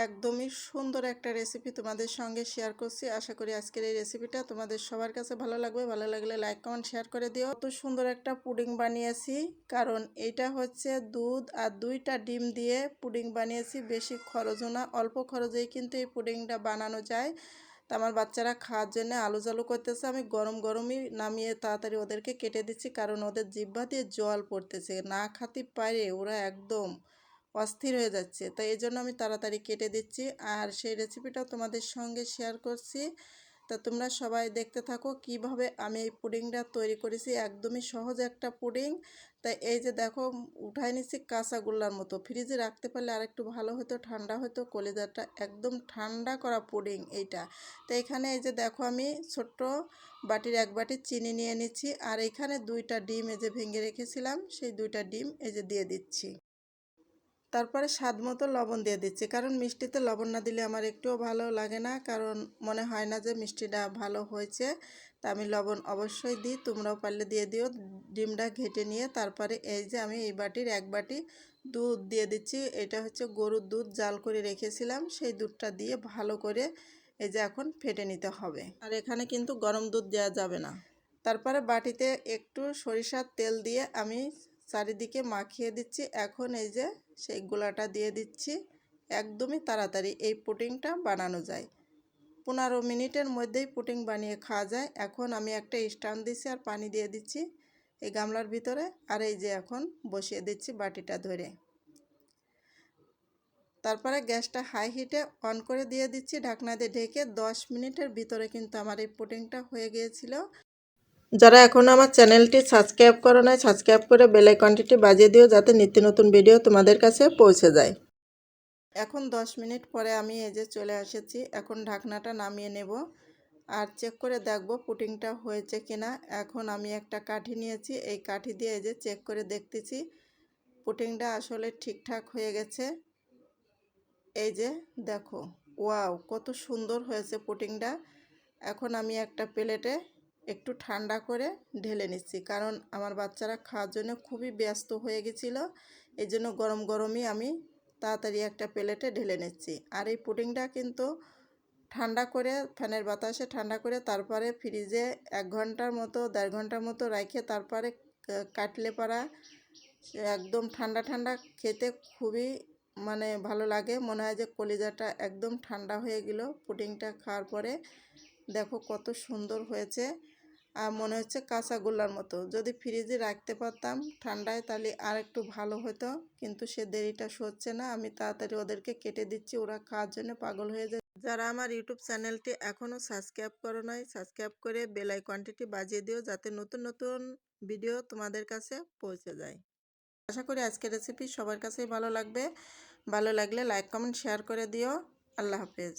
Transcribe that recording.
একদমই সুন্দর একটা রেসিপি তোমাদের সঙ্গে শেয়ার করছি। আশা করি আজকের এই রেসিপিটা তোমাদের সবার কাছে ভালো লাগবে। ভালো লাগলে লাইক কমেন্ট শেয়ার করে দিও। কত সুন্দর একটা পুডিং বানিয়েছি, কারণ এটা হচ্ছে দুধ আর 2টা ডিম দিয়ে পুডিং বানিয়েছি। বেশি খরচও না, অল্প খরচেই কিন্তু এই পুডিংটা বানানো যায়। তো আমার বাচ্চারা খাওয়ার জন্য আলু জালু করতেছে, আমি গরম গরমই নামিয়ে তাড়াতাড়ি ওদেরকে কেটে দিচ্ছি, কারণ ওদের জিহ্বা দিয়ে জল পড়তেছে, না খাতে পারে ওরা একদম অস্থির হয়ে যাচ্ছে। তাই এই জন্য আমি তাড়াতাড়ি কেটে দিচ্ছি আর সেই রেসিপিটাও তোমাদের সঙ্গে শেয়ার করছি। তা তোমরা সবাই দেখতে থাকো কিভাবে আমি এই পুডিংটা তৈরি করেছি। একদমই সহজ একটা পুডিং। তাই এই যে দেখো, উঠাই নিচ্ছি কাঁচাগোল্লার মতো। ফ্রিজে রাখতে পারলে আর একটু ভালো হতো, ঠান্ডা হতো। কলিজাটা একদম ঠান্ডা করা পুডিং এইটা। তো এখানে এই যে দেখো, আমি ছোট্ট বাটির 1 বাটি চিনি নিয়ে নিচ্ছি, আর এখানে 2টা ডিম এই যে ভেঙে রেখেছিলাম, সেই 2টা ডিম এই যে দিয়ে দিচ্ছি। তারপরে স্বাদ মতো লবণ দিয়ে দিচ্ছি, কারণ মিষ্টিতে লবণ না দিলে আমার একটুও ভালো লাগে না, কারণ মনে হয় না যে মিষ্টিটা ভালো হয়েছে। তা আমি লবণ অবশ্যই দিই, তোমরাও পারলে দিয়ে দিও। ডিমটা ঘেটে নিয়ে তারপরে এই যে আমি এই বাটির 1 বাটি দুধ দিয়ে দিচ্ছি। এটা হচ্ছে গরুর দুধ, জাল করে রেখেছিলাম, সেই দুধটা দিয়ে ভালো করে এই যে এখন ফেটে নিতে হবে। আর এখানে কিন্তু গরম দুধ দেওয়া যাবে না। তারপরে বাটিতে একটু সরিষার তেল দিয়ে আমি চারিদিকে মাখিয়ে দিচ্ছি। এখন এই যে সেই গোলাটা দিয়ে দিচ্ছি। একদমই তাড়াতাড়ি এই পুডিংটা বানানো যায়, 15 মিনিটের মধ্যেই পুডিং বানিয়ে খাওয়া যায়। এখন আমি একটা স্ট্যান্ড দিচ্ছি আর পানি দিয়ে দিচ্ছি এই গামলার ভিতরে, আর এই যে এখন বসিয়ে দিচ্ছি বাটিটা ধরে। তারপরে গ্যাসটা হাই হিটে অন করে দিয়ে দিচ্ছি, ঢাকনা দিয়ে ঢেকে 10 মিনিটের ভিতরে কিন্তু আমার এই পুডিংটা হয়ে গিয়েছিল। যারা এখনও আমার চ্যানেলটি সাবস্ক্রাইব করো নাই, সাবস্ক্রাইব করে বেল আইকনটি বাজিয়ে দিও, যাতে নিত্য নতুন ভিডিও তোমাদের কাছে পৌঁছে যায়। এখন 10 মিনিট পরে আমি এই যে চলে এসেছি। এখন ঢাকনাটা নামিয়ে নেব আর চেক করে দেখব পুডিংটা হয়েছে কিনা। এখন আমি একটা কাঠি নিয়েছি, এই কাঠি দিয়ে এই যে চেক করে দেখতেছি পুডিংটা আসলে ঠিকঠাক হয়ে গেছে। এই যে দেখো, ওয়াও, কত সুন্দর হয়েছে পুডিংটা। এখন আমি একটা প্লেটে একটু ঠান্ডা করে ঢেলে নিচ্ছি, কারণ আমার বাচ্চারা খাওয়ার জন্য খুবই ব্যস্ত হয়ে গেছিলো। এই জন্য গরম গরমই আমি তাড়াতাড়ি একটা প্লেটে ঢেলে নিচ্ছি। আর এই পুডিংটা কিন্তু ঠান্ডা করে, ফ্যানের বাতাসে ঠান্ডা করে, তারপরে ফ্রিজে 1 ঘন্টার মতো 1.5 ঘন্টার মতো রেখে তারপরে কাটলে পারা একদম ঠান্ডা ঠান্ডা খেতে খুবই মানে ভালো লাগে। মনে হয় যে কলিজাটা একদম ঠান্ডা হয়ে গেল পুডিংটা খাওয়ার পরে। দেখো কত সুন্দর হয়েছে, আর মনে হচ্ছে কাঁচাগোল্লার মতো। যদি ফ্রিজে রাখতে পারতাম ঠান্ডায় তাহলে আর একটু ভালো হতো, কিন্তু সে দেরিটা সচ্ছে না। আমি তাড়াতাড়ি ওদেরকে কেটে দিচ্ছি, ওরা খাওয়ার জন্য পাগল হয়ে যায়। যারা আমার ইউটিউব চ্যানেলটি এখনও সাবস্ক্রাইব করো নাই, সাবস্ক্রাইব করে বেল আইকনটি বাজিয়ে দিও, যাতে নতুন নতুন ভিডিও তোমাদের কাছে পৌঁছে যায়। আশা করি আজকের রেসিপি সবার কাছেই ভালো লাগবে। ভালো লাগলে লাইক কমেন্ট শেয়ার করে দিও। আল্লাহ হাফেজ।